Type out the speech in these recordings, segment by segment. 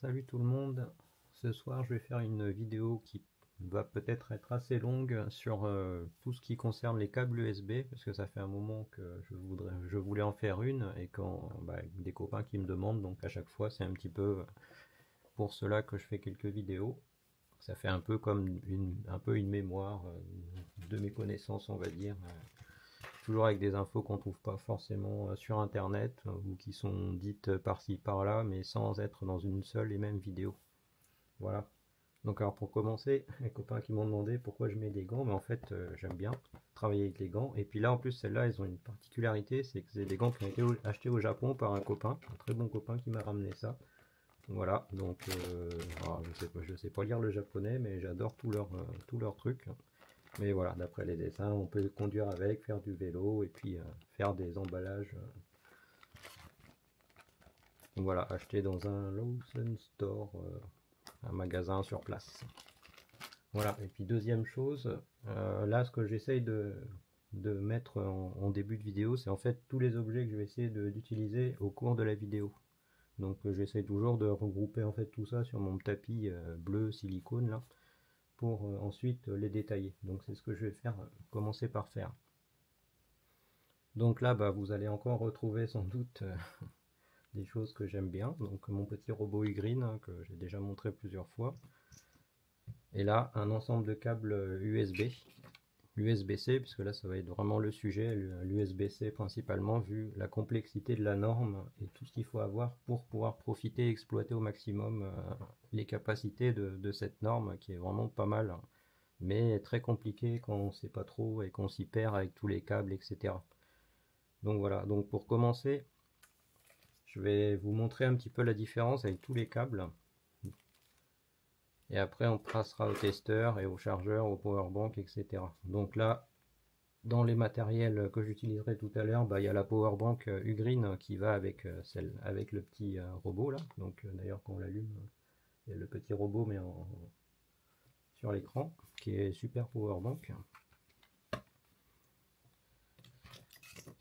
Salut tout le monde. Ce soir je vais faire une vidéo qui va peut-être être assez longue sur tout ce qui concerne les câbles USB parce que ça fait un moment que je voulais en faire une et quand des copains qui me demandent, donc à chaque fois c'est un petit peu pour cela que je fais quelques vidéos. Ça fait un peu comme une mémoire de mes connaissances, on va dire, toujours avec des infos qu'on trouve pas forcément sur internet ou qui sont dites par-ci par-là mais sans être dans une seule et même vidéo. Voilà. Donc alors pour commencer, les copains qui m'ont demandé pourquoi je mets des gants, mais en fait j'aime bien travailler avec les gants. Et puis là en plus celles-là elles ont une particularité, c'est que c'est des gants qui ont été achetés au Japon par un copain, un très bon copain qui m'a ramené ça. Voilà, donc alors, je sais pas lire le japonais, mais j'adore tous leurs trucs. Mais voilà, d'après les dessins, on peut conduire avec, faire du vélo et puis faire des emballages. Voilà, acheté dans un Lawson Store, un magasin sur place. Voilà, et puis deuxième chose, là ce que j'essaye de mettre en début de vidéo, c'est en fait tous les objets que je vais essayer d'utiliser au cours de la vidéo. Donc j'essaie toujours de regrouper en fait tout ça sur mon tapis bleu silicone là, pour ensuite les détailler. Donc c'est ce que je vais faire, commencer par faire. Donc là vous allez encore retrouver sans doute des choses que j'aime bien. Donc mon petit robot Ugreen hein, que j'ai déjà montré plusieurs fois. Et là un ensemble de câbles USB. USB-C, puisque là ça va être vraiment le sujet, l'USB-C principalement, vu la complexité de la norme et tout ce qu'il faut avoir pour pouvoir profiter et exploiter au maximum les capacités de cette norme qui est vraiment pas mal, hein, mais très compliqué quand on ne sait pas trop et qu'on s'y perd avec tous les câbles, etc. Donc voilà, donc pour commencer, je vais vous montrer un petit peu la différence avec tous les câbles. Et après on passera au testeur et au chargeur, au powerbank, etc. Donc là, dans les matériels que j'utiliserai tout à l'heure, il y a la powerbank Ugreen qui va avec celle avec le petit robot là. Donc d'ailleurs quand on l'allume, il y a le petit robot mais sur l'écran qui est super powerbank.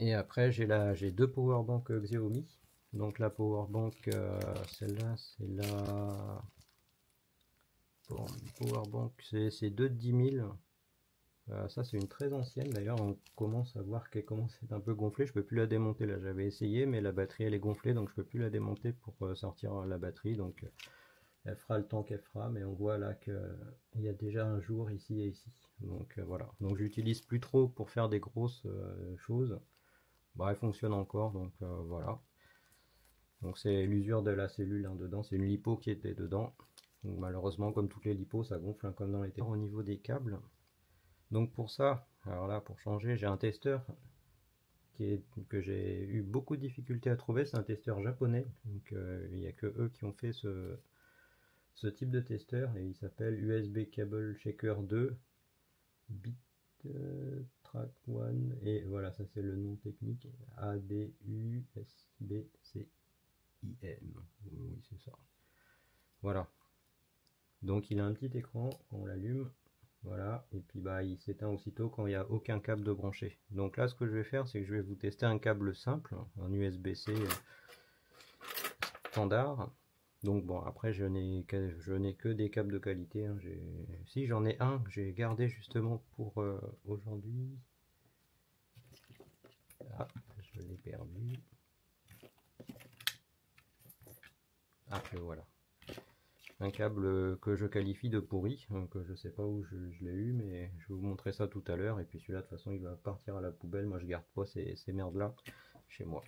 Et après j'ai deux powerbank Xiaomi. Donc la powerbank celle-là c'est la powerbank c'est deux de 10 000. Ça c'est une très ancienne d'ailleurs, on commence à voir qu'elle commence à être un peu gonflée, je peux plus la démonter là, j'avais essayé mais la batterie elle est gonflée donc je peux plus la démonter pour sortir la batterie, donc elle fera le temps qu'elle fera, mais on voit là qu'il y a déjà un jour ici et ici, donc voilà, donc j'utilise plus trop pour faire des grosses choses. Elle fonctionne encore, donc voilà, donc c'est l'usure de la cellule hein, dedans, c'est une lipo qui était dedans, donc, malheureusement comme toutes les lipos ça gonfle hein, comme dans les terres. Au niveau des câbles, donc pour ça, alors là pour changer, j'ai un testeur que j'ai eu beaucoup de difficultés à trouver, c'est un testeur japonais, donc il n'y a que eux qui ont fait ce type de testeur, et il s'appelle USB Cable Shaker 2 Bit Track One, et voilà, ça c'est le nom technique, ADUSBCIM, oui c'est ça. Voilà, donc il a un petit écran quand on l'allume. Voilà, et puis il s'éteint aussitôt quand il n'y a aucun câble de branché. Donc là ce que je vais faire c'est que je vais vous tester un câble simple, un USB-C standard. Donc bon après je n'ai que des câbles de qualité, hein. Si j'en ai un que j'ai gardé justement pour aujourd'hui. Ah, je l'ai perdu. Ah le voilà. Un câble que je qualifie de pourri, que je sais pas où je l'ai eu, mais je vais vous montrer ça tout à l'heure. Et puis celui-là, de toute façon, il va partir à la poubelle. Moi, je garde pas ces merdes-là chez moi.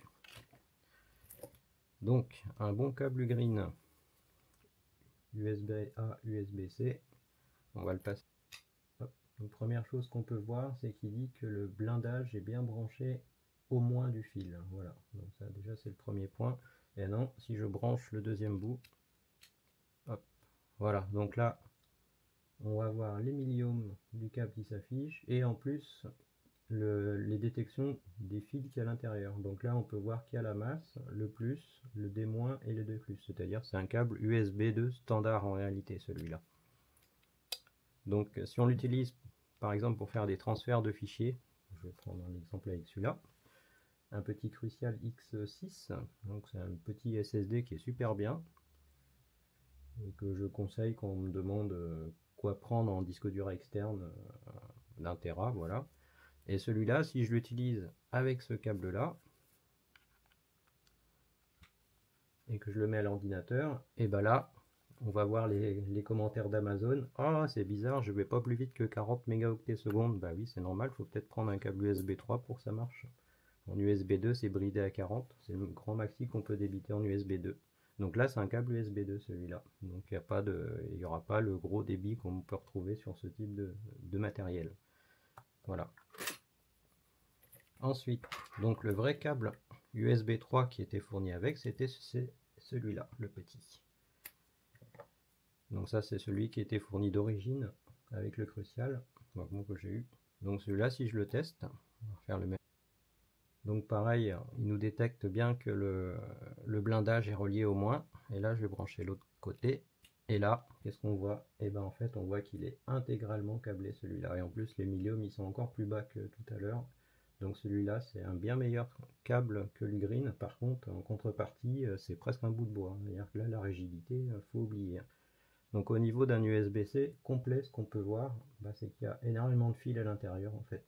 Donc, un bon câble green, USB-A, USB-C. On va le passer. Hop. Donc, première chose qu'on peut voir, c'est qu'il dit que le blindage est bien branché au moins du fil. Voilà. Donc ça, déjà, c'est le premier point. Et non, si je branche le deuxième bout, hop. Voilà. Donc là, on va voir les milliohms du câble qui s'affiche et en plus les détections des fils qu'il y a à l'intérieur. Donc là on peut voir qu'il y a la masse, le plus, le D- et le D+, c'est-à-dire c'est un câble USB 2 standard en réalité celui-là. Donc si on l'utilise par exemple pour faire des transferts de fichiers, je vais prendre un exemple avec celui-là, un petit Crucial X6, donc c'est un petit SSD qui est super bien. et que je conseille quand on me demande quoi prendre en disque dur externe d'un Tera, voilà. Et celui-là, si je l'utilise avec ce câble-là, et que je le mets à l'ordinateur, et ben là, on va voir les commentaires d'Amazon. Ah, c'est bizarre, je vais pas plus vite que 40 mégaoctets secondes. Bah oui, c'est normal, faut peut-être prendre un câble USB 3 pour que ça marche. En USB 2, c'est bridé à 40, c'est le grand maxi qu'on peut débiter en USB 2. Donc là, c'est un câble USB 2 celui-là. Donc il n'y aura pas le gros débit qu'on peut retrouver sur ce type de matériel. Voilà. Ensuite, donc le vrai câble USB 3 qui était fourni avec, c'était celui-là, le petit. Donc ça, c'est celui qui était fourni d'origine avec le crucial, que j'ai eu. Donc celui-là, si je le teste, on va faire le même. Donc pareil, il nous détecte bien que le blindage est relié au moins. Et là, je vais brancher l'autre côté. Et là, qu'est-ce qu'on voit? Et ben en fait, on voit qu'il est intégralement câblé celui-là. Et en plus, les miliums, ils sont encore plus bas que tout à l'heure. Donc celui-là, c'est un bien meilleur câble que le green. Par contre, en contrepartie, c'est presque un bout de bois. C'est-à-dire que là, la rigidité, faut oublier. Donc au niveau d'un USB-C complet, ce qu'on peut voir, c'est qu'il y a énormément de fils à l'intérieur en fait.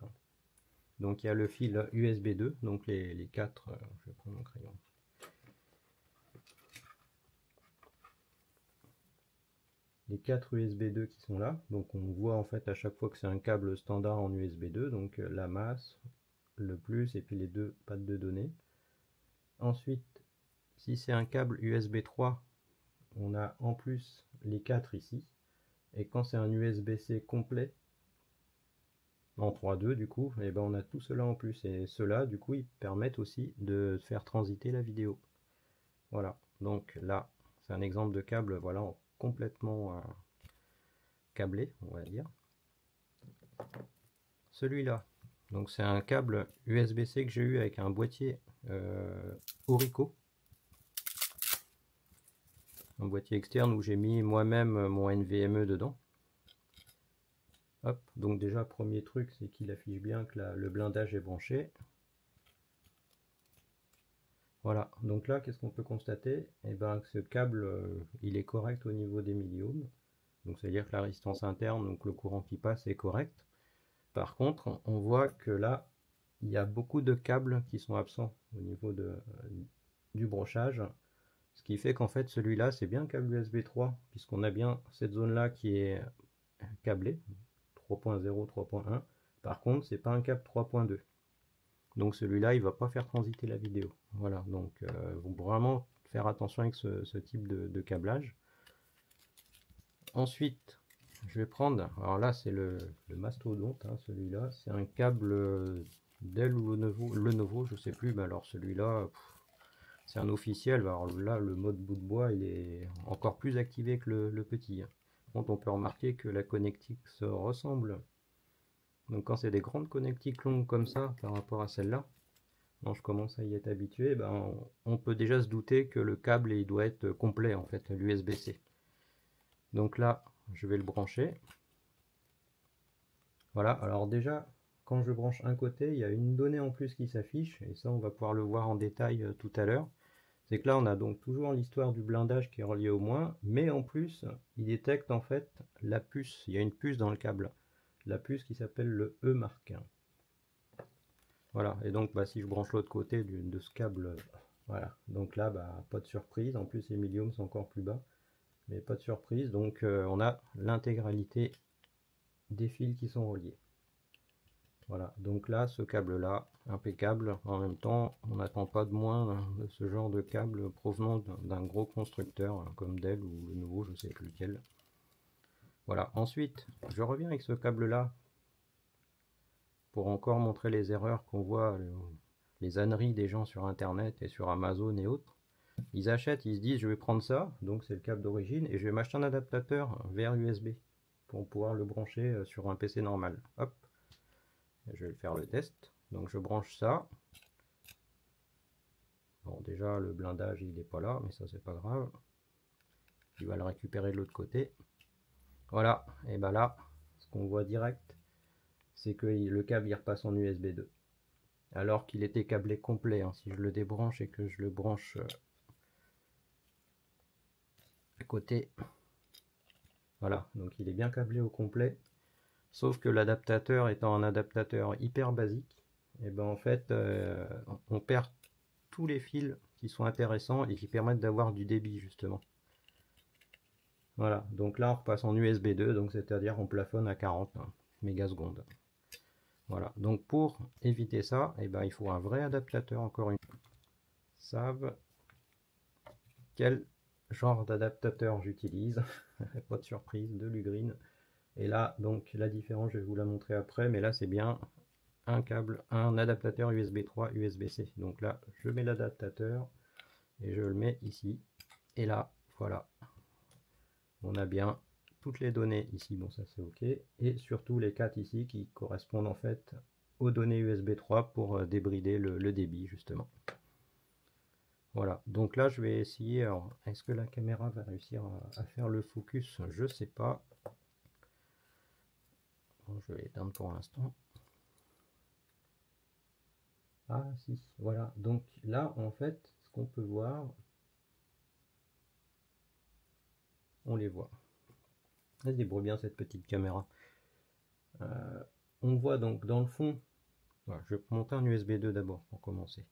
Donc il y a le fil USB 2, donc les 4, je vais prendre mon crayon. Les 4 USB 2 qui sont là, donc on voit en fait à chaque fois que c'est un câble standard en USB 2, donc la masse, le plus et puis les deux pattes de données. Ensuite, si c'est un câble USB 3, on a en plus les 4 ici. Et quand c'est un USB-C complet, en 3.2 du coup, et ben on a tout cela en plus. Et cela du coup ils permettent aussi de faire transiter la vidéo. Voilà, donc là c'est un exemple de câble voilà, complètement câblé, on va dire. Celui-là, donc c'est un câble USB-C que j'ai eu avec un boîtier Orico. Un boîtier externe où j'ai mis moi-même mon NVMe dedans. Hop, donc déjà premier truc c'est qu'il affiche bien que le blindage est branché. Voilà, donc là qu'est-ce qu'on peut constater? Eh ben, que ce câble il est correct au niveau des milliohms. Donc c'est à dire que la résistance interne, donc le courant qui passe est correct. Par contre, on voit que là, il y a beaucoup de câbles qui sont absents au niveau du brochage. Ce qui fait qu'en fait celui-là c'est bien un câble USB 3, puisqu'on a bien cette zone-là qui est câblée, 3.0, 3.1. Par contre, c'est pas un câble 3.2. Donc celui-là, il va pas faire transiter la vidéo. Voilà, donc faut vraiment faire attention avec ce type de câblage. Ensuite, je vais prendre, alors là c'est le mastodonte, hein, celui-là, c'est un câble Dell ou Lenovo, je sais plus, mais alors celui-là, c'est un officiel. Alors là, le mode bout de bois, il est encore plus activé que le petit. Donc on peut remarquer que la connectique se ressemble. Donc quand c'est des grandes connectiques longues comme ça, par rapport à celle-là, je commence à y être habitué, on peut déjà se douter que le câble il doit être complet en fait, l'USB-C. Donc là, je vais le brancher. Voilà, alors déjà, quand je branche un côté, il y a une donnée en plus qui s'affiche, et ça on va pouvoir le voir en détail tout à l'heure. C'est que là on a donc toujours l'histoire du blindage qui est relié au moins, mais en plus, il détecte en fait la puce, il y a une puce dans le câble. La puce qui s'appelle le E-Mark. Voilà, et donc si je branche l'autre côté de ce câble, voilà, donc là pas de surprise, en plus les milliums sont encore plus bas, mais pas de surprise, donc on a l'intégralité des fils qui sont reliés. Voilà, donc là ce câble là, impeccable, en même temps on n'attend pas de moins de ce genre de câble provenant d'un gros constructeur comme Dell ou Lenovo, je sais plus lequel. Voilà, ensuite je reviens avec ce câble là pour encore montrer les erreurs qu'on voit, les âneries des gens sur internet et sur Amazon et autres. Ils achètent, ils se disent je vais prendre ça, donc c'est le câble d'origine, et je vais m'acheter un adaptateur vers USB pour pouvoir le brancher sur un PC normal. Hop, je vais faire le test. Donc je branche ça. Bon, déjà le blindage il n'est pas là, mais ça c'est pas grave. Il va le récupérer de l'autre côté. Voilà, et là, ce qu'on voit direct, c'est que le câble il repasse en USB 2. Alors qu'il était câblé complet, hein. Si je le débranche et que je le branche à côté, Voilà, donc il est bien câblé au complet. Sauf que l'adaptateur étant un adaptateur hyper basique, et ben en fait on perd tous les fils qui sont intéressants et qui permettent d'avoir du débit justement. Voilà, donc là on repasse en USB 2, donc c'est-à-dire on plafonne à 40 mégasecondes. Voilà, donc pour éviter ça, et ben il faut un vrai adaptateur encore une fois. Savent quel genre d'adaptateur j'utilise. Pas de surprise, de l'Ugreen. Et là, donc la différence, je vais vous la montrer après, mais là c'est bien un câble, un adaptateur USB 3 USB-C. Donc là, je mets l'adaptateur et je le mets ici. Et là, voilà, on a bien toutes les données ici. Bon, ça c'est OK. Et surtout les 4 ici qui correspondent en fait aux données USB 3 pour débrider le débit justement. Voilà, donc là je vais essayer. Alors, est-ce que la caméra va réussir à faire le focus? Je sais pas. Bon, je vais l'éteindre pour l'instant. Ah si, voilà. Donc là, en fait, ce qu'on peut voir, on les voit. Elle se débrouille bien cette petite caméra. On voit donc dans le fond, voilà, je vais monter un USB 2 d'abord pour commencer.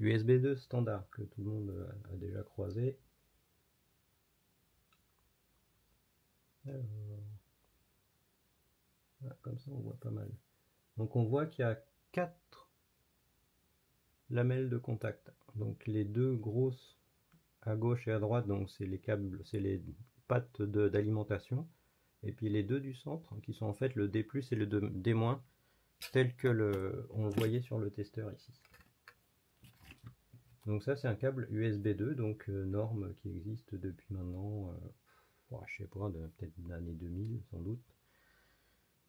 USB 2 standard que tout le monde a déjà croisé. Alors, voilà, comme ça on voit pas mal. Donc on voit qu'il y a 4 lamelles de contact. Donc les deux grosses à gauche et à droite, donc c'est les câbles, c'est les pattes d'alimentation. Et puis les deux du centre, qui sont en fait le D+, et le D-, tel que on le voyait sur le testeur ici. Donc ça c'est un câble USB 2, donc norme qui existe depuis maintenant, je sais pas, peut-être l'année 2000 sans doute.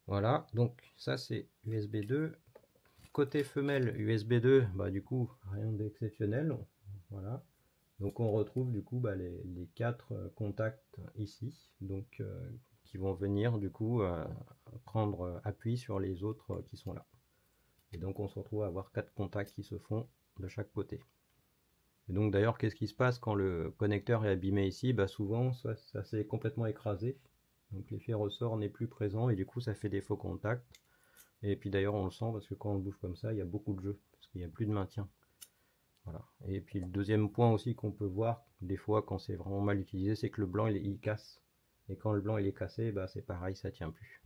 Voilà, donc ça c'est USB 2. Côté femelle USB 2, bah du coup rien d'exceptionnel. Voilà. Donc on retrouve du coup les 4 contacts ici, donc qui vont venir du coup prendre appui sur les autres qui sont là. Et donc on se retrouve à avoir 4 contacts qui se font de chaque côté. Et donc d'ailleurs, qu'est-ce qui se passe quand le connecteur est abîmé ici? Bah souvent ça s'est complètement écrasé. Donc l'effet ressort n'est plus présent et du coup ça fait des faux contacts. Et puis d'ailleurs on le sent parce que quand on le bouge comme ça, il y a beaucoup de jeu, parce qu'il n'y a plus de maintien. Voilà. Et puis le deuxième point aussi qu'on peut voir des fois quand c'est vraiment mal utilisé, c'est que le blanc il casse. Et quand le blanc il est cassé, bah c'est pareil, ça tient plus.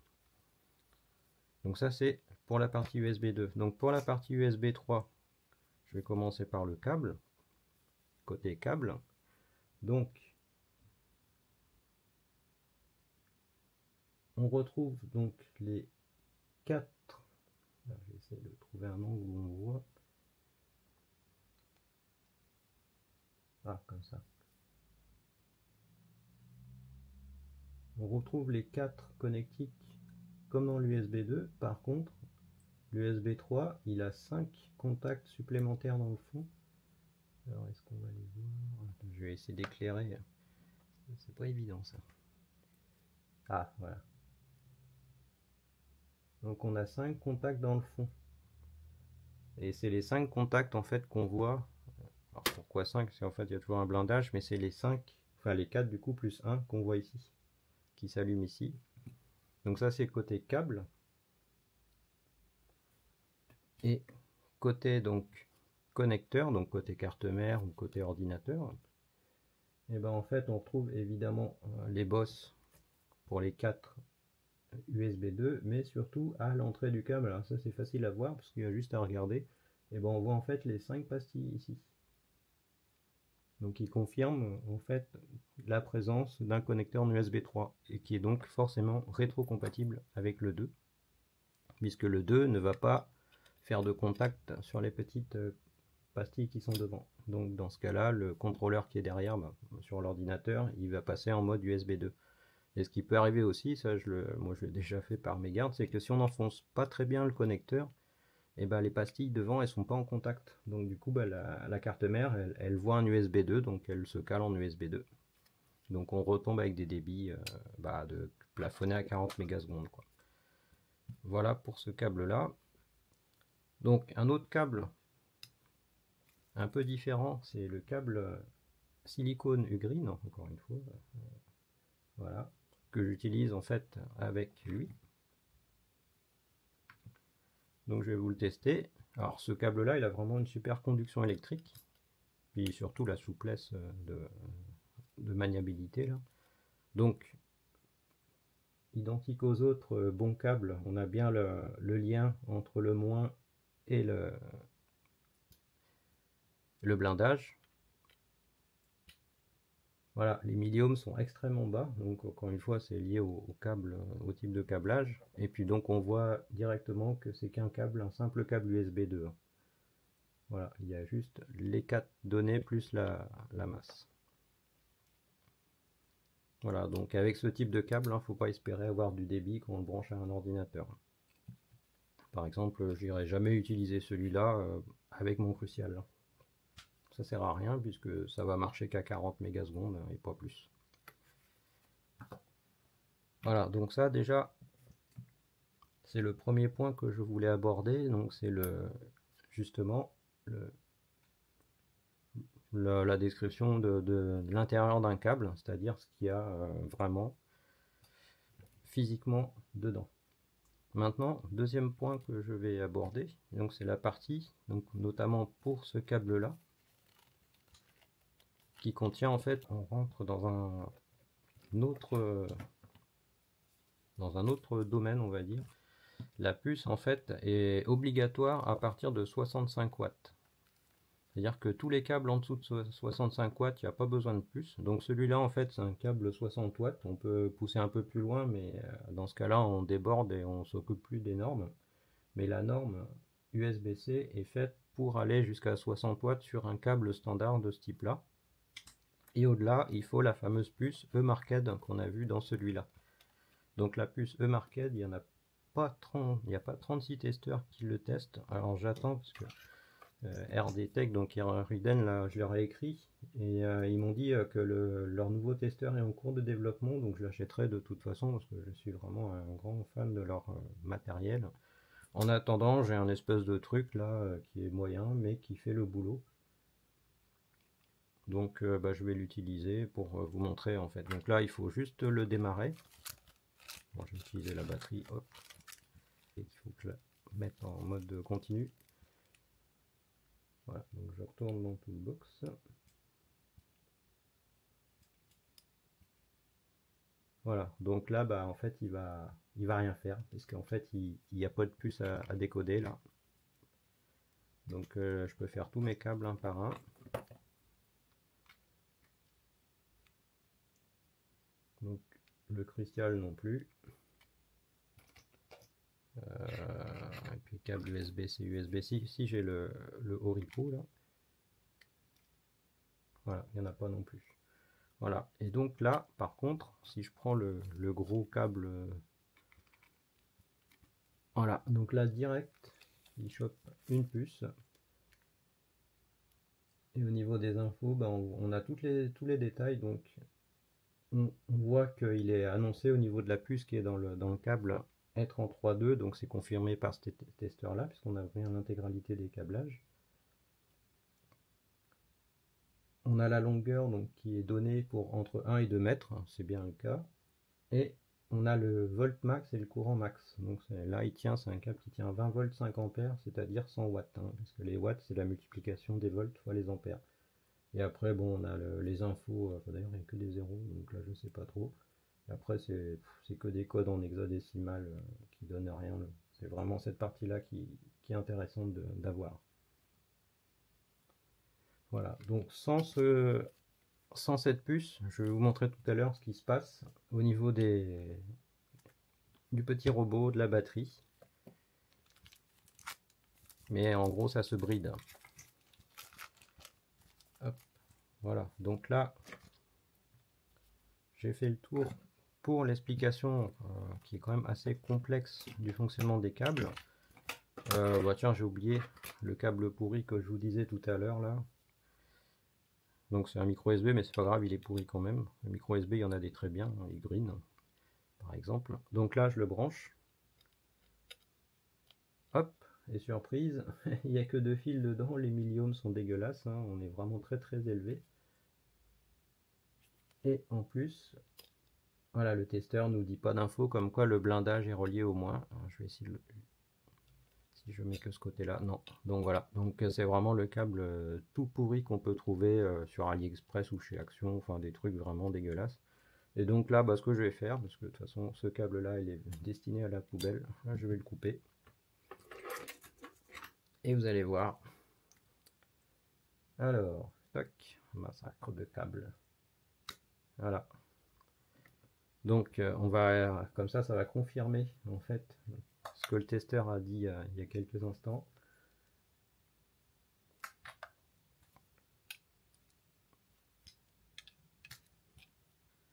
Donc ça c'est pour la partie USB 2. Donc pour la partie USB 3, je vais commencer par le câble. Côté câble. Donc on retrouve donc les 4. Je vais essayer de trouver un angle où on voit. Ah, comme ça. On retrouve les 4 connectiques comme dans l'USB 2. Par contre, l'USB 3, il a 5 contacts supplémentaires dans le fond. Alors, est-ce qu'on va les voir? Je vais essayer d'éclairer. C'est pas évident ça. Ah, voilà. Donc on a 5 contacts dans le fond. Et c'est les 5 contacts en fait qu'on voit. Alors pourquoi 5? C'est en fait il y a toujours un blindage, mais c'est les 5, enfin les 4 du coup plus 1 qu'on voit ici, qui s'allume ici. Donc ça c'est côté câble. Et côté donc connecteur, donc côté carte mère ou côté ordinateur, et ben en fait on retrouve évidemment les bosses pour les 4 USB 2, mais surtout à l'entrée du câble. Alors ça c'est facile à voir parce qu'il y a juste à regarder. Et ben on voit en fait les 5 pastilles ici. Donc il confirme en fait la présence d'un connecteur en USB 3 et qui est donc forcément rétrocompatible avec le 2, puisque le 2 ne va pas faire de contact sur les petites pastilles qui sont devant. Donc dans ce cas-là, le contrôleur qui est derrière, sur l'ordinateur, il va passer en mode USB 2. Et ce qui peut arriver aussi, ça moi je l'ai déjà fait par mégarde, c'est que si on n'enfonce pas très bien le connecteur, et ben les pastilles devant elles sont pas en contact. Donc du coup la carte mère elle voit un USB 2, donc elle se cale en USB 2. Donc on retombe avec des débits de plafonner à 40 mégasecondes quoi. Voilà pour ce câble là. Donc un autre câble un peu différent, c'est le câble silicone Ugreen, encore une fois. voilà, que j'utilise en fait avec lui. Donc je vais vous le tester. Alors ce câble là il a vraiment une super conduction électrique, puis surtout la souplesse de maniabilité là. Donc identique aux autres bons câbles, on a bien le lien entre le moins et le blindage. Voilà, les médiums sont extrêmement bas, donc encore une fois c'est lié au câble, au type de câblage. Et puis donc on voit directement que c'est qu'un câble, un simple câble USB 2. Voilà, il y a juste les 4 données plus la masse. Voilà, donc avec ce type de câble, faut pas espérer avoir du débit quand on le branche à un ordinateur. Par exemple, je n'irai jamais utiliser celui-là avec mon Crucial. Ça sert à rien puisque ça va marcher qu'à 40 mégasecondes et pas plus. Voilà, donc ça déjà, c'est le premier point que je voulais aborder. Donc c'est justement la description de l'intérieur d'un câble, c'est-à-dire ce qu'il y a vraiment physiquement dedans. Maintenant, deuxième point que je vais aborder, donc c'est la partie, donc notamment pour ce câble là, qui contient en fait, on rentre dans un autre domaine, on va dire. La puce en fait est obligatoire à partir de 65 watts. C'est-à-dire que tous les câbles en dessous de 65 watts, il n'y a pas besoin de puce. Donc celui-là en fait c'est un câble 60 watts. On peut pousser un peu plus loin, mais dans ce cas-là on déborde et on s'occupe plus des normes. Mais la norme USB-C est faite pour aller jusqu'à 60 watts sur un câble standard de ce type-là. Et au-delà, il faut la fameuse puce eMarked qu'on a vu dans celui-là. Donc la puce eMarked, il n'y a pas 36 testeurs qui le testent. Alors j'attends parce que RD Tech, donc Ruden, là, je leur ai écrit et ils m'ont dit que leur nouveau testeur est en cours de développement, donc je l'achèterai de toute façon parce que je suis vraiment un grand fan de leur matériel. En attendant, j'ai un espèce de truc là qui est moyen mais qui fait le boulot. Donc je vais l'utiliser pour vous montrer en fait. Donc là il faut juste le démarrer. Bon, je vais utiliser la batterie, hop. Et il faut que je la mette en mode continu. Voilà, donc je retourne dans Toolbox. Voilà, donc là en fait il va rien faire parce qu'en fait il n'y a pas de puce à décoder là. Donc je peux faire tous mes câbles un par un. Donc le crucial non plus. Et puis câble USB-C, USB-C. Ici j'ai le Orico là. Voilà, il n'y en a pas non plus. Voilà, et donc là par contre, si je prends le gros câble, voilà, donc là direct, il chope une puce. Et au niveau des infos, on a tous les détails. Donc on voit qu'il est annoncé au niveau de la puce qui est dans le câble être en 3.2, donc c'est confirmé par ce testeur là puisqu'on a pris l'intégralité des câblages. On a la longueur donc qui est donnée pour entre 1 et 2 mètres, c'est bien le cas. Et on a le volt max et le courant max. Donc là il tient, c'est un câble qui tient 20 volts 5 ampères, c'est-à-dire 100 watts, parce que les watts c'est la multiplication des volts fois les ampères. Et après, bon, on a les infos, d'ailleurs, il n'y a que des zéros, donc là, je sais pas trop. Et après, c'est que des codes en hexadécimal qui donnent rien. C'est vraiment cette partie-là qui est intéressante d'avoir. Voilà, donc sans cette puce, je vais vous montrer tout à l'heure ce qui se passe au niveau du petit robot, de la batterie. Mais en gros, ça se bride. Hop, voilà, donc là, j'ai fait le tour pour l'explication qui est quand même assez complexe du fonctionnement des câbles. Tiens, j'ai oublié le câble pourri que je vous disais tout à l'heure là. Donc c'est un micro USB, mais c'est pas grave, il est pourri quand même. Le micro USB, il y en a des très bien, les green par exemple. Donc là, je le branche. Hop, et surprise, il n'y a que 2 fils dedans, les milliohms sont dégueulasses, hein. On est vraiment très élevé. Et en plus, Voilà, le testeur nous dit pas d'infos comme quoi le blindage est relié au moins. Alors, je vais essayer de si je mets que ce côté-là, non. Donc voilà, donc c'est vraiment le câble tout pourri qu'on peut trouver sur AliExpress ou chez Action, enfin des trucs vraiment dégueulasses. Et donc là, bah, ce que je vais faire, parce que de toute façon ce câble-là il est destiné à la poubelle, là, je vais le couper. Et vous allez voir. Alors, tac, massacre de câbles. Voilà. Donc on va, comme ça va confirmer en fait ce que le testeur a dit il y a quelques instants.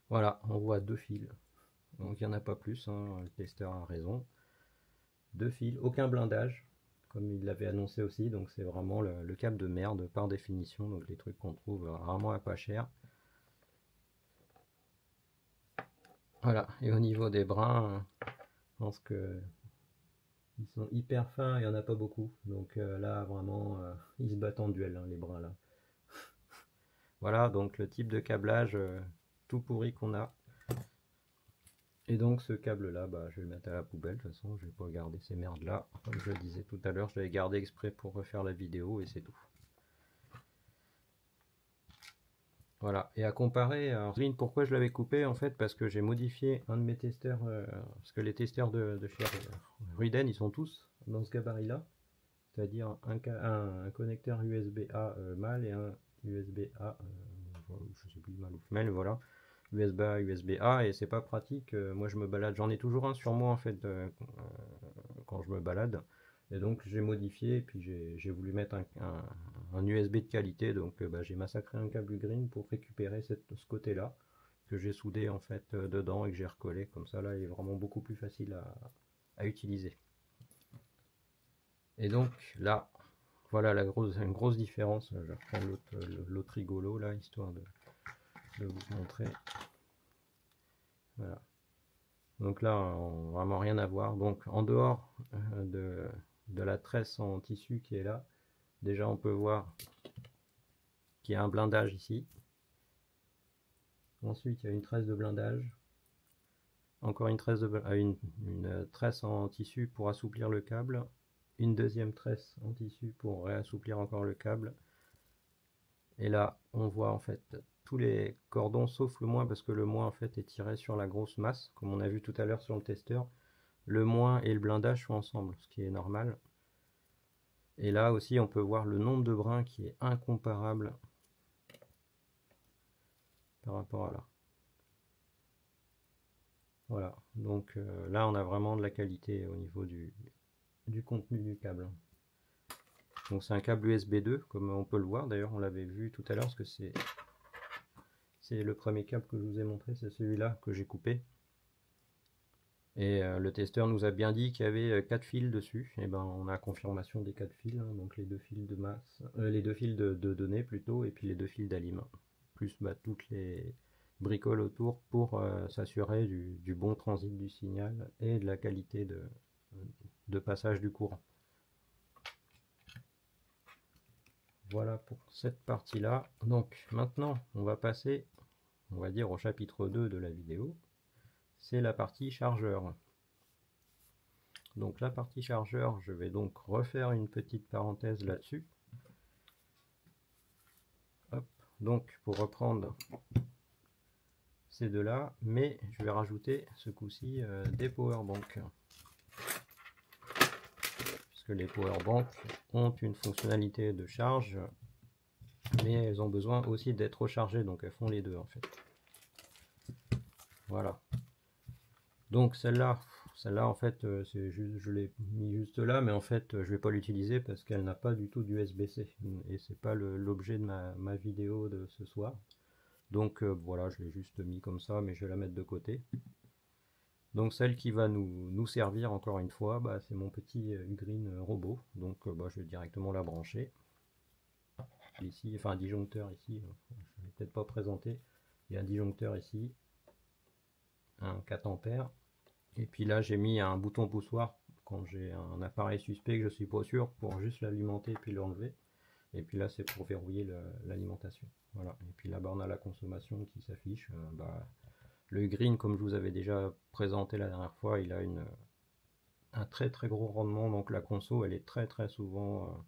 Voilà, on voit deux fils. Donc il n'y en a pas plus, hein, le testeur a raison. Deux fils, aucun blindage, comme il l'avait annoncé aussi, donc c'est vraiment le câble de merde par définition, donc les trucs qu'on trouve rarement à pas cher. Voilà, et au niveau des brins, je pense que ils sont hyper fins, il n'y en a pas beaucoup, donc là vraiment ils se battent en duel, hein, les brins là. Voilà, donc le type de câblage tout pourri qu'on a. Et donc ce câble là, bah, je vais le mettre à la poubelle, de toute façon je vais pas garder ces merdes là. Comme je le disais tout à l'heure, je l'avais gardé exprès pour refaire la vidéo et c'est tout. Voilà, et à comparer, alors pourquoi je l'avais coupé en fait, parce que j'ai modifié un de mes testeurs, parce que les testeurs de chez Ruden ils sont tous dans ce gabarit là, c'est-à-dire un connecteur USB-A mâle et un USB-A, je sais plus mâle ou femelle, voilà. USB-A, USB-A, et c'est pas pratique. Moi je me balade, j'en ai toujours un sur moi en fait quand je me balade. Et donc j'ai modifié, et puis j'ai voulu mettre un USB de qualité, donc bah, j'ai massacré un câble green pour récupérer ce côté-là, que j'ai soudé en fait dedans et que j'ai recollé, comme ça là il est vraiment beaucoup plus facile à utiliser. Et donc là, voilà une grosse différence. Je vais reprendre l'autre rigolo là, histoire de vous montrer. Voilà. Donc là, vraiment rien à voir. Donc en dehors de la tresse en tissu qui est là, déjà on peut voir qu'il y a un blindage ici. Ensuite, il y a une tresse de blindage. Encore une tresse, une tresse en tissu pour assouplir le câble. Une deuxième tresse en tissu pour réassouplir encore le câble. Et là, on voit en fait tous les cordons sauf le moins, parce que le moins en fait est tiré sur la grosse masse, comme on a vu tout à l'heure sur le testeur. Le moins et le blindage sont ensemble, ce qui est normal. Et là aussi, on peut voir le nombre de brins qui est incomparable par rapport à là. Voilà, donc là, on a vraiment de la qualité au niveau du contenu du câble. Donc c'est un câble USB 2, comme on peut le voir. D'ailleurs, on l'avait vu tout à l'heure, parce que c'est le premier câble que je vous ai montré, c'est celui-là que j'ai coupé. Et le testeur nous a bien dit qu'il y avait 4 fils dessus. Et ben on a confirmation des 4 fils, hein, donc les 2 fils de masse, les 2 fils de données plutôt, et puis les 2 fils d'alim. Plus bah, toutes les bricoles autour pour s'assurer du bon transit du signal et de la qualité de passage du courant. Voilà pour cette partie-là. Donc maintenant on va passer, on va dire, au chapitre 2 de la vidéo. C'est la partie chargeur. Donc la partie chargeur, je vais donc refaire une petite parenthèse là-dessus. Donc pour reprendre ces deux-là, mais je vais rajouter ce coup-ci des powerbanks. Puisque les powerbanks ont une fonctionnalité de charge, mais elles ont besoin aussi d'être rechargées, donc elles font les deux en fait. Voilà. Donc celle-là en fait, je l'ai mis juste là, mais en fait je vais pas l'utiliser parce qu'elle n'a pas du tout d'USB-C, et c'est pas l'objet de ma vidéo de ce soir. Donc voilà, je l'ai juste mis comme ça, mais je vais la mettre de côté. Donc celle qui va nous servir encore une fois, bah, c'est mon petit green robot. Donc bah, je vais directement la brancher. Ici, enfin un disjoncteur ici, je ne vais peut-être pas présenter. Il y a un disjoncteur ici, un 4 ampères. Et puis là, j'ai mis un bouton poussoir quand j'ai un appareil suspect que je suis pas sûr, pour juste l'alimenter puis l'enlever. Et puis là, c'est pour verrouiller l'alimentation. Voilà. Et puis là-bas, on a la consommation qui s'affiche. Bah, Le green, comme je vous avais déjà présenté la dernière fois, il a un très très gros rendement, donc la conso elle est très très souvent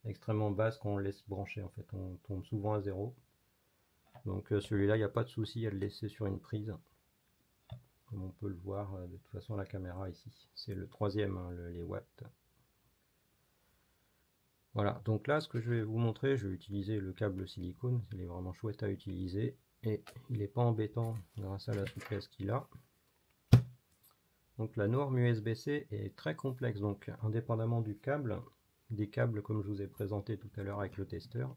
extrêmement basse quand on le laisse brancher, en fait on tombe souvent à zéro. Donc celui-là, il n'y a pas de souci à le laisser sur une prise, comme on peut le voir de toute façon à la caméra ici. C'est le troisième, hein, les watts. Voilà, donc là ce que je vais vous montrer, je vais utiliser le câble silicone, il est vraiment chouette à utiliser et il n'est pas embêtant grâce à la souplesse qu'il a. Donc la norme USB-C est très complexe, donc indépendamment du câble, des câbles comme je vous ai présenté tout à l'heure avec le testeur,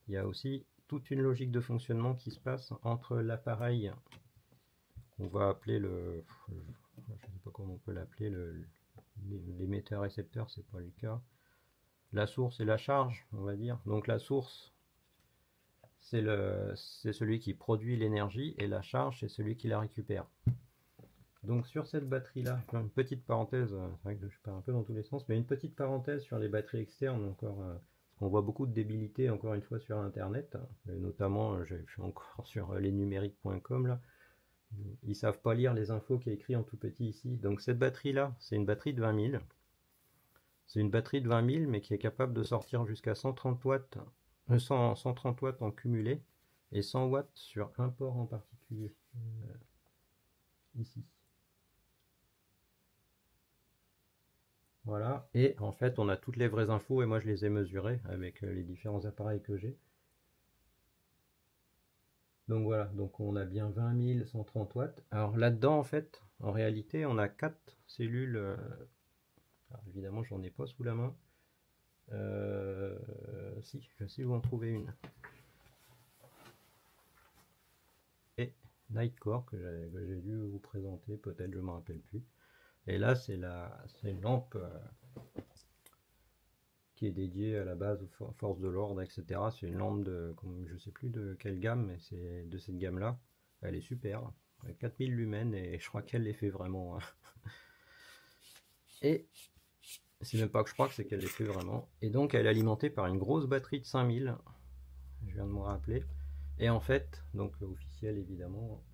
il y a aussi toute une logique de fonctionnement qui se passe entre l'appareil qu'on va appeler je ne sais pas comment on peut l'appeler, l'émetteur-récepteur, c'est pas le cas. La source et la charge, on va dire. Donc la source, c'est celui qui produit l'énergie et la charge, c'est celui qui la récupère. Donc sur cette batterie-là, une petite parenthèse, c'est vrai que je pars un peu dans tous les sens, mais une petite parenthèse sur les batteries externes, encore, on voit beaucoup de débilité, encore une fois, sur Internet, et notamment, je suis encore sur lesnumériques.com, là, ils savent pas lire les infos qui est écrit en tout petit ici. Donc cette batterie-là, c'est une batterie de 20 000. C'est une batterie de 20 000, mais qui est capable de sortir jusqu'à 130 watts, 130 watts en cumulé, et 100 watts sur un port en particulier, ici. Voilà, et en fait on a toutes les vraies infos et moi je les ai mesurées avec les différents appareils que j'ai. Donc voilà, donc on a bien 20 130 watts. Alors là-dedans en fait, en réalité on a 4 cellules, alors évidemment j'en ai pas sous la main, si, je sais où en trouver une. Et Nightcore que j'ai dû vous présenter, peut-être je ne me rappelle plus. Et là c'est une lampe qui est dédiée à la base aux forces de l'ordre, etc. C'est une lampe de, je sais plus de quelle gamme, mais c'est de cette gamme-là. Elle est super, 4000 lumens et je crois qu'elle les fait vraiment. Et c'est même pas que je crois que c'est qu'elle les fait vraiment. Et donc elle est alimentée par une grosse batterie de 5000. Je viens de me rappeler. Et en fait, donc officielle évidemment.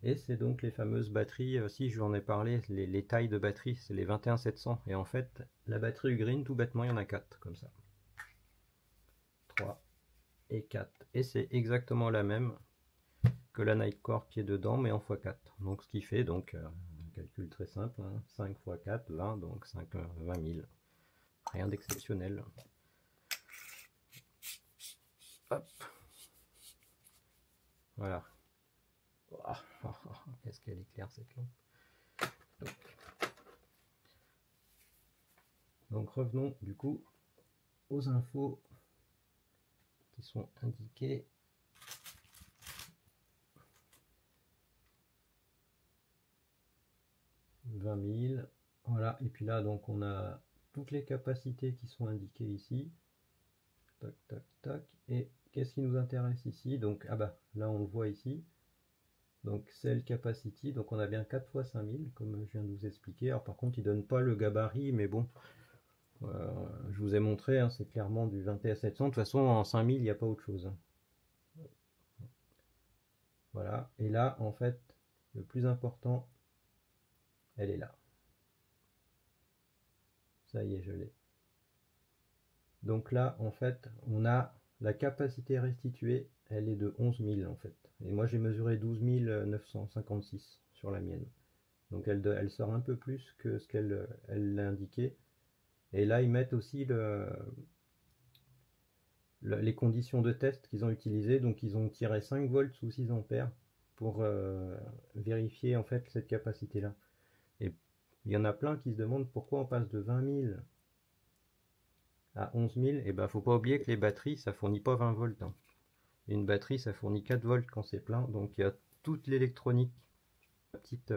Et c'est donc les fameuses batteries, si je vous en ai parlé, les tailles de batterie, c'est les 21700. Et en fait, la batterie Green, tout bêtement, il y en a 4 comme ça. 3 et 4. Et c'est exactement la même que la Nightcore qui est dedans, mais en x4. Donc ce qui fait donc un calcul très simple, hein, 5 x 4, 20, donc 20 000. Rien d'exceptionnel. Hop. Voilà. Oh, oh, oh, qu'est-ce qu'elle est claire cette lampe. Donc revenons du coup aux infos qui sont indiquées. « 20 000 ». Voilà, et puis là donc on a toutes les capacités qui sont indiquées ici. Tac, tac, tac. Et qu'est-ce qui nous intéresse ici? Donc, ah bah, là on le voit ici. Donc, cell capacity. Donc, on a bien 4 x 5000, comme je viens de vous expliquer. Alors, par contre, il ne donne pas le gabarit, mais bon, je vous ai montré, hein, c'est clairement du 21 700. De toute façon, en 5000, il n'y a pas autre chose. Voilà. Et là, en fait, le plus important, elle est là. Ça y est, je l'ai. Donc là, en fait, on a la capacité restituée, elle est de 11 000 en fait. Et moi, j'ai mesuré 12 956 sur la mienne. Donc elle sort un peu plus que ce qu'elle l'a indiqué. Et là, ils mettent aussi les conditions de test qu'ils ont utilisées. Donc ils ont tiré 5 volts sous 6 ampères pour vérifier en fait cette capacité-là. Et il y en a plein qui se demandent pourquoi on passe de 20 000 à 11 000. Et ben, faut pas oublier que les batteries, ça fournit pas 20 volts. Hein. Une batterie, ça fournit 4 volts quand c'est plein. Donc il y a toute l'électronique, la petite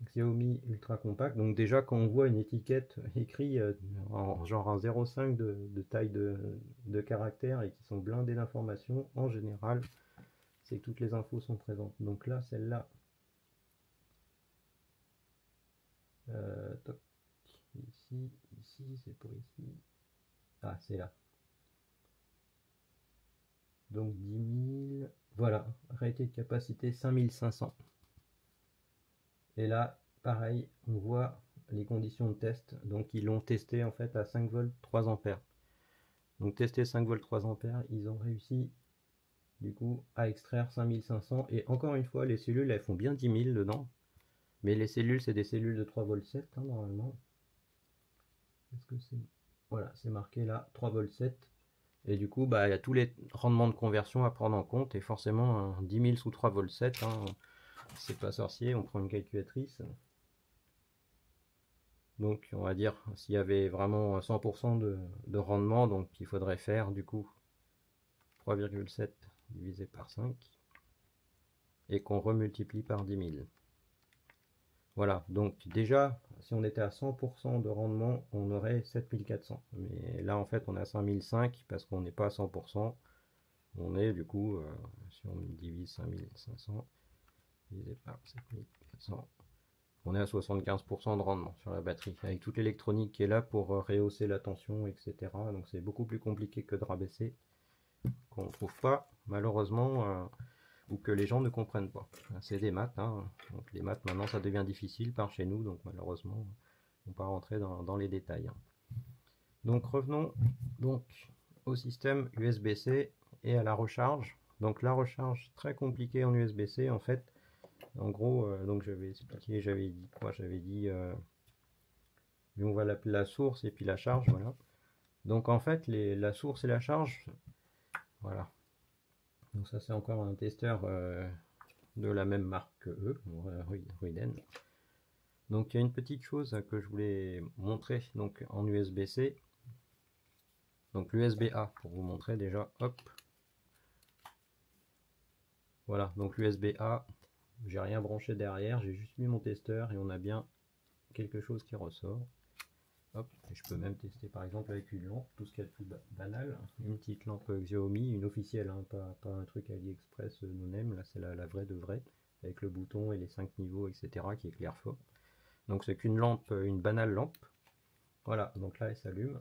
Xiaomi ultra compact. Donc déjà quand on voit une étiquette écrite en genre en 0,5 de taille de caractère et qui sont blindés d'informations, en général, c'est que toutes les infos sont présentes. Donc là, celle-là, ici, c'est pour ici. Ah, c'est là. Donc 10 000. Voilà. rated de capacité 5500. Et là, pareil, on voit les conditions de test. Donc ils l'ont testé en fait à 5 volts 3 ampères. Donc testé 5 volts 3 ampères, ils ont réussi du coup à extraire 5500. Et encore une fois, les cellules elles font bien 10 000 dedans. Mais les cellules, c'est des cellules de 3 volts 7 hein, normalement. Est-ce que c'est... Voilà, c'est marqué là, 3 volts 7. Et du coup, bah, il y a tous les rendements de conversion à prendre en compte. Et forcément, 10 000 sous 3 volts 7, hein, c'est pas sorcier. On prend une calculatrice. Donc, on va dire, s'il y avait vraiment 100% de rendement, donc il faudrait faire du coup 3,7 divisé par 5 et qu'on remultiplie par 10 000. Voilà, donc déjà, si on était à 100% de rendement, on aurait 7400. Mais là, en fait, on est à 5005 parce qu'on n'est pas à 100%. On est du coup, si on divise 5500 divisé par 7400, on est à 75% de rendement sur la batterie, avec toute l'électronique qui est là pour rehausser la tension, etc. Donc c'est beaucoup plus compliqué que de rabaisser, qu'on ne trouve pas, malheureusement, ou que les gens ne comprennent pas. C'est des maths, hein. Donc les maths maintenant ça devient difficile par chez nous, donc malheureusement on ne va pas rentrer dans les détails. Donc revenons donc au système USB-C et à la recharge. Donc la recharge très compliquée en USB-C en fait. En gros, donc j'avais expliqué, j'avais dit quoi? J'avais dit, on va l'appeler la source et puis la charge, voilà. Donc en fait, la source et la charge, voilà. Donc ça c'est encore un testeur de la même marque que eux, Ruiden. Donc il y a une petite chose que je voulais montrer donc en USB-C. Donc l'USB-A pour vous montrer déjà, hop. Voilà, donc l'USB-A, j'ai rien branché derrière, j'ai juste mis mon testeur et on a bien quelque chose qui ressort. Hop, et je peux même tester par exemple avec une lampe, tout ce qu'il y a de plus banal, une petite lampe Xiaomi, une officielle, hein, pas un truc AliExpress no-name, là c'est la vraie de vraie, avec le bouton et les 5 niveaux, etc. qui éclaire fort. Donc c'est qu'une lampe, une banale lampe. Voilà, donc là elle s'allume.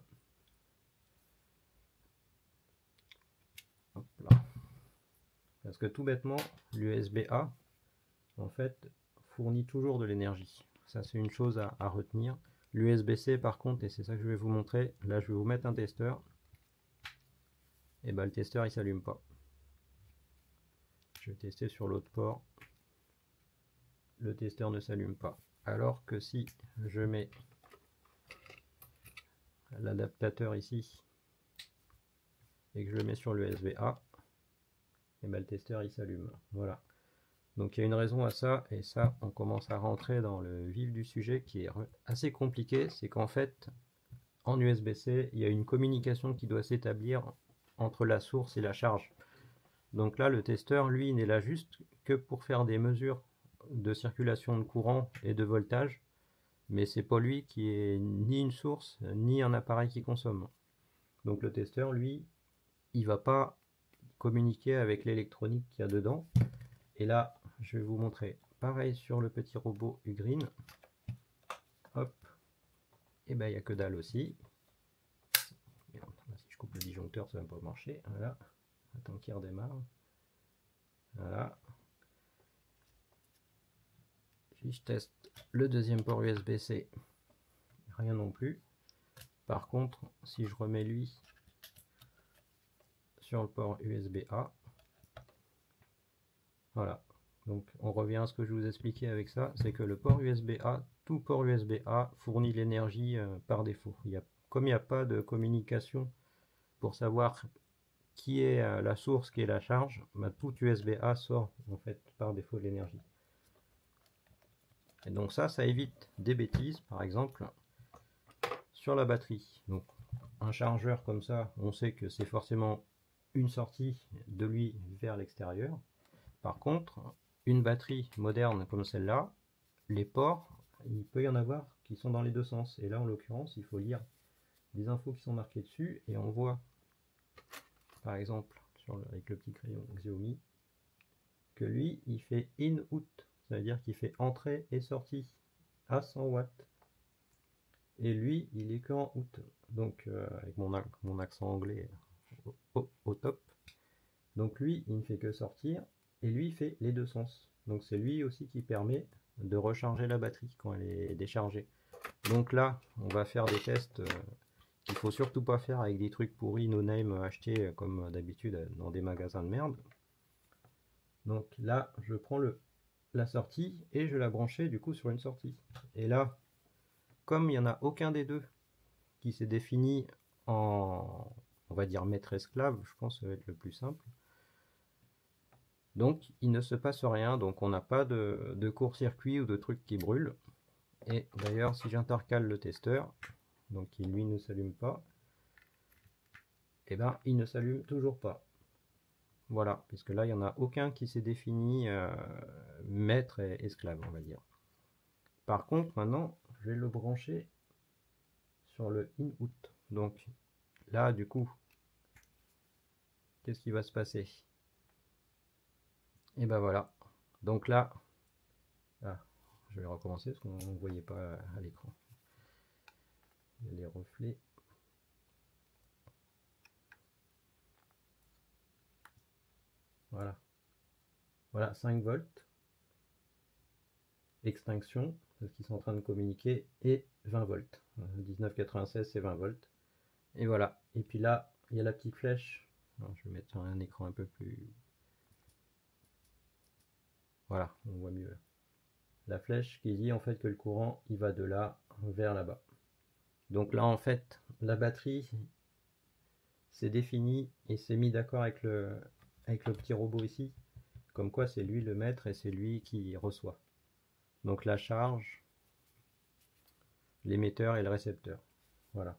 Hop là. Parce que tout bêtement, l'USB-A, en fait, fournit toujours de l'énergie. Ça c'est une chose à retenir. L'USB-C par contre, et c'est ça que je vais vous montrer, là je vais vous mettre un testeur, et bah le testeur il s'allume pas. Je vais tester sur l'autre port, le testeur ne s'allume pas. Alors que si je mets l'adaptateur ici, et que je le mets sur l'USB-A, et bah le testeur il s'allume. Voilà. Donc il y a une raison à ça, et ça on commence à rentrer dans le vif du sujet qui est assez compliqué, c'est qu'en fait en USB-C il y a une communication qui doit s'établir entre la source et la charge. Donc là le testeur lui n'est là juste que pour faire des mesures de circulation de courant et de voltage, mais c'est pas lui qui est ni une source ni un appareil qui consomme. Donc le testeur lui il va pas communiquer avec l'électronique qu'il y a dedans. Et là, je vais vous montrer pareil sur le petit robot Ugreen. Hop, et ben il n'y a que dalle aussi. Merde, si je coupe le disjoncteur, ça va pas marcher. Voilà, attends qu'il redémarre. Voilà. Si je teste le deuxième port USB-C, rien non plus. Par contre, si je remets lui sur le port USB-A, voilà. Donc on revient à ce que je vous expliquais avec ça, c'est que le port USB-A, tout port USB-A fournit l'énergie par défaut. Comme il n'y a pas de communication pour savoir qui est la source, qui est la charge, bah, tout USB-A sort en fait par défaut de l'énergie. Et donc ça évite des bêtises, par exemple sur la batterie. Donc un chargeur comme ça, on sait que c'est forcément une sortie de lui vers l'extérieur. Par contre, une batterie moderne comme celle-là, les ports, il peut y en avoir qui sont dans les deux sens. Et là, en l'occurrence, il faut lire des infos qui sont marquées dessus. Et on voit, par exemple, avec le petit crayon Xiaomi, que lui, il fait in-out. Ça veut dire qu'il fait entrée et sortie à 100 watts. Et lui, il est qu'en out. Donc, avec mon accent anglais au top. Donc lui, il ne fait que sortir. et lui il fait les deux sens. Donc c'est lui aussi qui permet de recharger la batterie quand elle est déchargée. Donc là, on va faire des tests qu'il faut surtout pas faire avec des trucs pourris no name achetés comme d'habitude dans des magasins de merde. Donc là, je prends la sortie et je la branchais du coup sur une sortie. Et là, comme il n'y en a aucun des deux qui s'est défini en, on va dire, maître-esclave, je pense que ça va être le plus simple. Donc il ne se passe rien, donc on n'a pas de court-circuit ou de trucs qui brûlent. Et d'ailleurs, si j'intercale le testeur, donc qui lui ne s'allume pas, et ben il ne s'allume toujours pas. Voilà, puisque là il n'y en a aucun qui s'est défini maître et esclave, on va dire. Par contre, maintenant, je vais le brancher sur le in-out. Donc là, du coup, qu'est-ce qui va se passer? Et ben voilà. Donc là, je vais recommencer parce qu'on ne voyait pas à l'écran. Il y a les reflets. Voilà. Voilà, 5 volts. Extinction, parce qu'ils sont en train de communiquer, et 20 volts. 1996, c'est 20 volts. Et voilà. Et puis là, il y a la petite flèche. Alors, je vais mettre un écran un peu plus... Voilà, on voit mieux. La flèche qui dit en fait que le courant, il va de là vers là-bas. Donc là, en fait, la batterie s'est définie et s'est mis d'accord avec le petit robot ici. Comme quoi, c'est lui le maître et c'est lui qui reçoit. Donc la charge, l'émetteur et le récepteur. Voilà.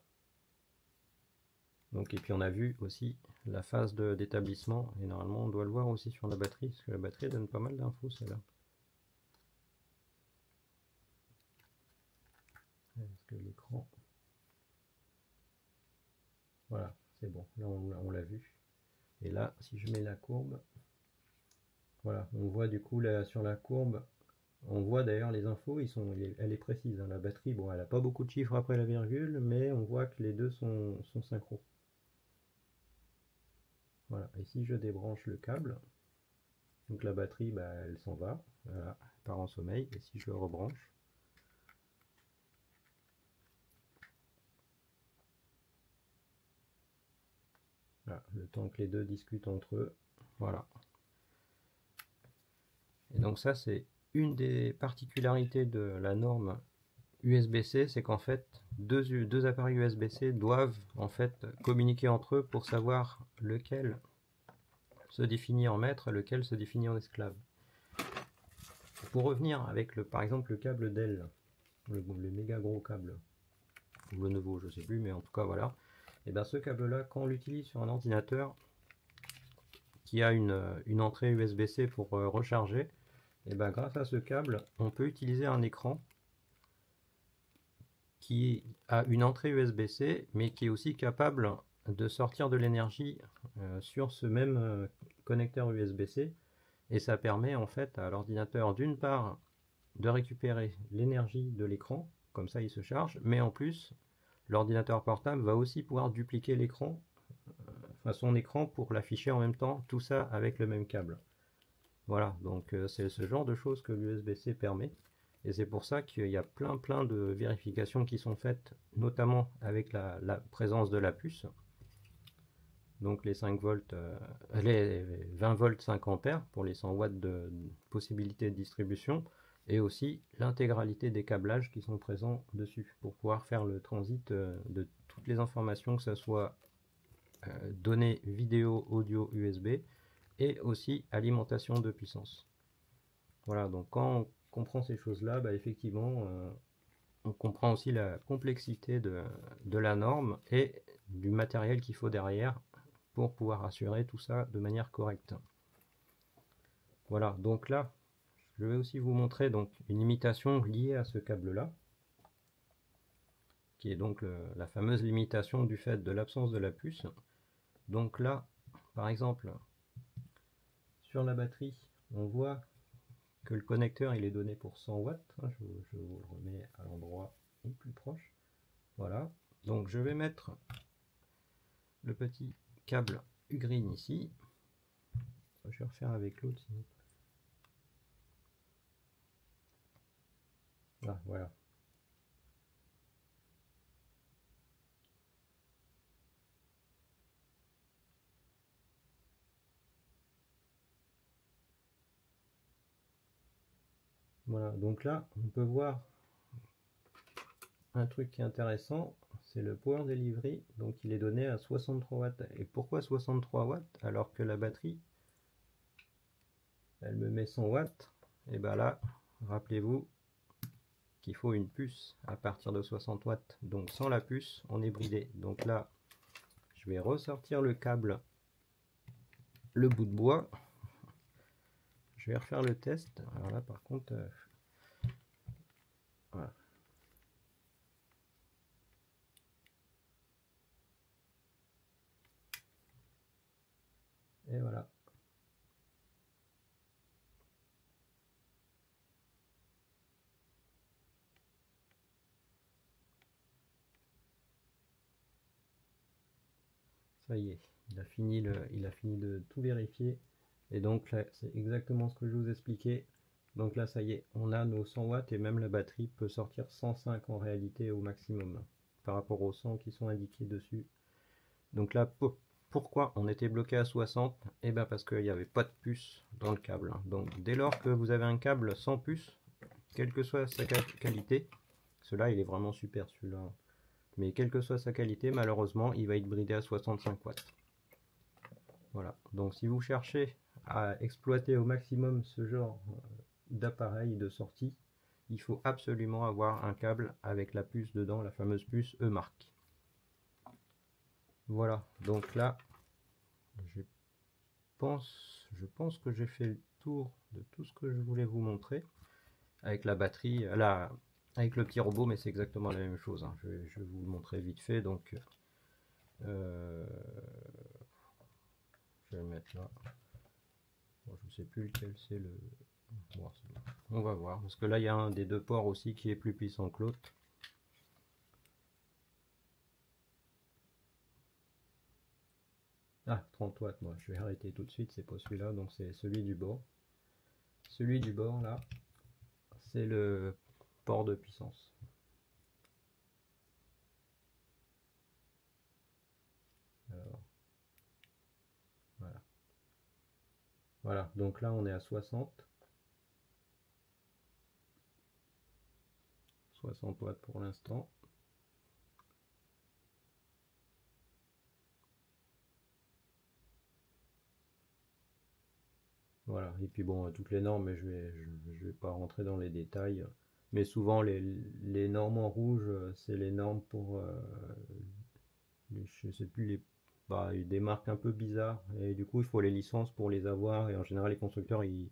Donc, et puis on a vu aussi la phase d'établissement, et normalement on doit le voir aussi sur la batterie, parce que la batterie donne pas mal d'infos celle-là. Est-ce que l'écran... Voilà, c'est bon, là on l'a vu. Et là, si je mets la courbe, voilà, on voit du coup là, sur la courbe, on voit d'ailleurs les infos, elle est précise. Hein, la batterie, bon, elle n'a pas beaucoup de chiffres après la virgule, mais on voit que les deux sont synchro. Voilà, et si je débranche le câble, donc la batterie, bah, elle s'en va, voilà, elle part en sommeil, et si je le rebranche, voilà, le temps que les deux discutent entre eux, voilà. Et donc ça, c'est une des particularités de la norme USB-C, c'est qu'en fait, deux appareils USB-C doivent en fait communiquer entre eux pour savoir lequel se définit en maître et lequel se définit en esclave. Pour revenir avec par exemple le câble Dell, le méga gros câble, ou le nouveau, je sais plus, mais en tout cas voilà. Et bien ce câble-là, quand on l'utilise sur un ordinateur qui a une entrée USB-C pour recharger, et bien grâce à ce câble, on peut utiliser un écran qui a une entrée USB-C, mais qui est aussi capable de sortir de l'énergie sur ce même connecteur USB-C. Et ça permet en fait à l'ordinateur d'une part de récupérer l'énergie de l'écran, comme ça il se charge, mais en plus l'ordinateur portable va aussi pouvoir dupliquer l'écran, enfin son écran pour l'afficher en même temps, tout ça avec le même câble. Voilà, donc c'est ce genre de choses que l'USB-C permet. Et c'est pour ça qu'il y a plein de vérifications qui sont faites, notamment avec la présence de la puce. Donc les 5 volts, les 20 volts 5 ampères pour les 100 watts de possibilité de distribution, et aussi l'intégralité des câblages qui sont présents dessus pour pouvoir faire le transit de toutes les informations, que ce soit données vidéo, audio, USB, et aussi alimentation de puissance. Voilà, donc quand on comprend ces choses-là, bah effectivement, on comprend aussi la complexité de la norme et du matériel qu'il faut derrière pour pouvoir assurer tout ça de manière correcte. Voilà, donc là, je vais aussi vous montrer donc une limitation liée à ce câble-là, qui est donc la fameuse limitation du fait de l'absence de la puce. Donc là, par exemple, sur la batterie, on voit que le connecteur il est donné pour 100 watts. Je vous le remets à l'endroit le plus proche. Voilà, donc je vais mettre le petit câble U-Green ici. Je je vais refaire avec l'autre sinon. Ah, voilà. Voilà, donc là, on peut voir un truc qui est intéressant, c'est le power delivery, donc il est donné à 63 watts. Et pourquoi 63 watts alors que la batterie, elle me met 100 watts? Et bien là, rappelez-vous qu'il faut une puce à partir de 60 watts. Donc sans la puce, on est bridé. Donc là, je vais ressortir le câble, le bout de bois. Je vais refaire le test. Alors là, par contre, voilà. Et voilà. Ça y est, il a fini de tout vérifier. Et donc là, c'est exactement ce que je vous expliquais. Donc là, ça y est, on a nos 100 watts et même la batterie peut sortir 105 en réalité au maximum par rapport aux 100 qui sont indiqués dessus. Donc là, pourquoi on était bloqué à 60? Et bien parce qu'il n'y avait pas de puce dans le câble. Donc dès lors que vous avez un câble sans puce, quelle que soit sa qualité, celui-là il est vraiment super celui-là. Mais quelle que soit sa qualité, malheureusement, il va être bridé à 65 watts. Voilà, donc si vous cherchez à exploiter au maximum ce genre d'appareil de sortie, il faut absolument avoir un câble avec la puce dedans, la fameuse puce E-Mark. Voilà, donc là, je pense que j'ai fait le tour de tout ce que je voulais vous montrer. Avec la batterie, là, avec le petit robot, mais c'est exactement la même chose. Hein. Je vais vous le montrer vite fait, donc je vais le mettre là. Bon, je ne sais plus lequel c'est le... Bon, on va voir, parce que là il y a un des deux ports aussi qui est plus puissant que l'autre. Ah, 30 watts, moi je vais arrêter tout de suite, c'est pas celui-là, donc c'est celui du bord. Celui du bord là, c'est le port de puissance. Alors, voilà. Voilà, donc là on est à 60 watts pour l'instant. Voilà, et puis bon, toutes les normes, mais je vais pas rentrer dans les détails. Mais souvent, les normes en rouge, c'est les normes pour, je sais plus, des marques un peu bizarres. Et du coup, il faut les licences pour les avoir. Et en général, les constructeurs, ils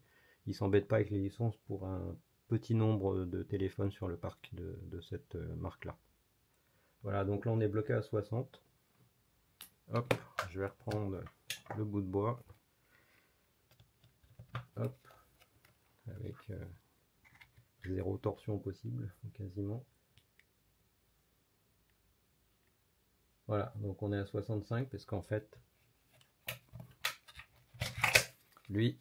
s'embêtent pas avec les licences pour un petit nombre de téléphones sur le parc de cette marque-là. Voilà, donc là, on est bloqué à 60. Hop, je vais reprendre le bout de bois. Hop, avec zéro torsion possible, quasiment. Voilà, donc on est à 65 parce qu'en fait, lui,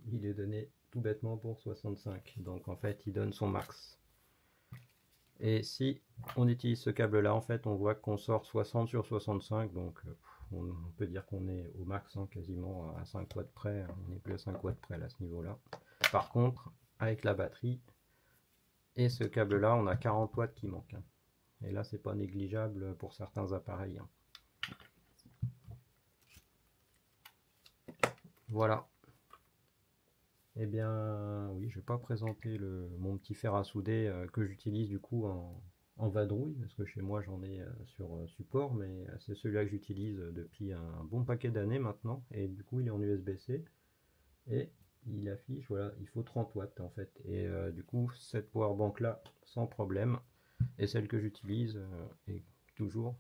il est donné tout bêtement pour 65. Donc en fait, il donne son max. Et si on utilise ce câble-là, en fait, on voit qu'on sort 60 sur 65. Donc on peut dire qu'on est au max, hein, quasiment à 5 watts près. On n'est plus à 5 watts près à ce niveau-là. Par contre, avec la batterie et ce câble-là, on a 40 watts qui manquent. Hein. Et là, c'est pas négligeable pour certains appareils. Hein. Voilà. Eh bien, oui, je vais pas présenter mon petit fer à souder que j'utilise du coup en vadrouille, parce que chez moi j'en ai sur support, mais c'est celui-là que j'utilise depuis un bon paquet d'années maintenant, et du coup il est en USB-C, et il affiche, voilà, il faut 30 watts en fait, et du coup cette powerbank là, sans problème, et celle que j'utilise est toujours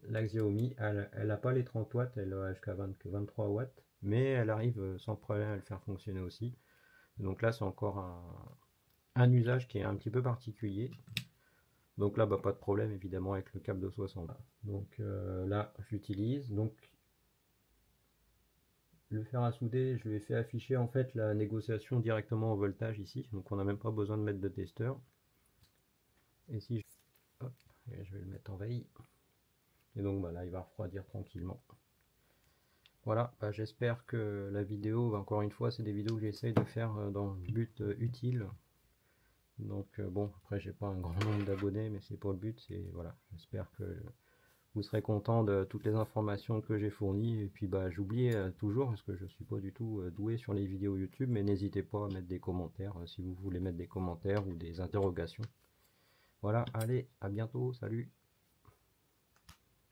la Xiaomi, elle n'a pas les 30 watts, elle a jusqu'à 23 watts, mais elle arrive sans problème à le faire fonctionner aussi. Donc là, c'est encore un usage qui est un petit peu particulier. Donc là, bah, pas de problème évidemment avec le câble de 60. Donc là, j'utilise. Donc le fer à souder, je lui ai fait afficher en fait la négociation directement au voltage ici, donc on n'a même pas besoin de mettre de testeur. Et si je, hop, et je vais le mettre en veille, et donc bah, là il va refroidir tranquillement. Voilà, bah, j'espère que la vidéo, bah, encore une fois, c'est des vidéos que j'essaye de faire dans le but utile. Donc bon, après j'ai pas un grand nombre d'abonnés, mais c'est pas le but, c'est voilà, j'espère que vous serez content de toutes les informations que j'ai fournies. Et puis bah j'oublie toujours, parce que je suis pas du tout doué sur les vidéos YouTube, mais n'hésitez pas à mettre des commentaires si vous voulez mettre des commentaires ou des interrogations. Voilà, allez, à bientôt, salut!